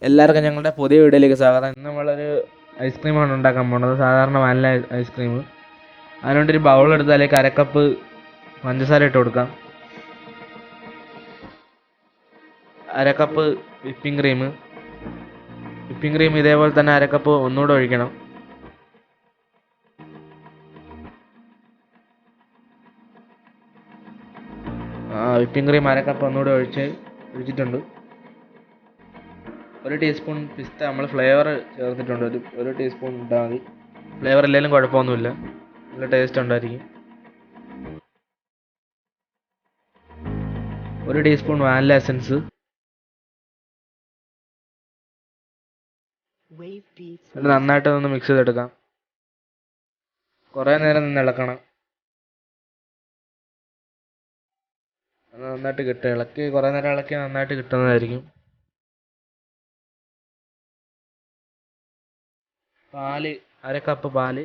എല്ലാവർക്കും ഞങ്ങളുടെ പുതിയ വീഡിയോയിലേക്ക് സ്വാഗതം. ഇന്ന് നമ്മളൊരു ഐസ്ക്രീമാണ് ഉണ്ടാക്കാൻ പോകുന്നത്. സാധാരണ വാനില ഐസ്ക്രീം. അതിനുവേണ്ടി ഒരു ബൗൾ എടുത്ത് അതിലേക്ക് അരക്കപ്പ് പഞ്ചസാര ഇട്ട് കൊടുക്കാം. അരക്കപ്പ് വിപ്പിംഗ് ക്രീം ഇതേപോലെ തന്നെ അരക്കപ്പ് ഒന്നുകൂടെ ഒഴിക്കണം. വിപ്പിംഗ് ക്രീം അരക്കപ്പ് ഒന്നുകൂടെ ഒഴിച്ചിട്ടുണ്ട്. 1 ടീസ്പൂൺ പിസ്ത നമ്മൾ ഫ്ലേവർ ചേർത്തിട്ടുണ്ട്. ഒരു ടീസ്പൂൺ ഇട്ടാൽ മതി. ഫ്ലേവർ ഇല്ലെങ്കിലും കുഴപ്പമൊന്നുമില്ല, നല്ല ടേസ്റ്റ് ഉണ്ടായിരിക്കും. 1 ടീസ്പൂൺ വാനില എസൻസ്. നന്നായിട്ട് ഒന്ന് മിക്സ് ചെയ്തെടുക്കാം. കുറേ നേരം നിന്ന് ഇളക്കണം. നന്നായിട്ട് കുറേ നേരം ഇളക്കി നന്നായിട്ട് കിട്ടുന്നതായിരിക്കും. അരക്കപ്പ് പാല്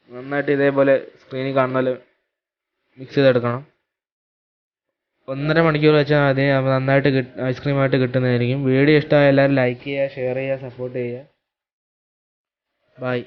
നന്നായിട്ട് ഇതേപോലെ സ്ക്രീനിൽ കാണുന്ന പോലെ മിക്സ് ചെയ്തെടുക്കണം. 1.5 മണിക്കൂർ വെച്ചാൽ മതി. നന്നായിട്ട് ഐസ്ക്രീമായിട്ട് കിട്ടുന്നതായിരിക്കും. വീഡിയോ ഇഷ്ടമായ എല്ലാവരും ലൈക്ക് ചെയ്യുക, ഷെയർ ചെയ്യുക, സപ്പോർട്ട് ചെയ്യുക. ബൈ.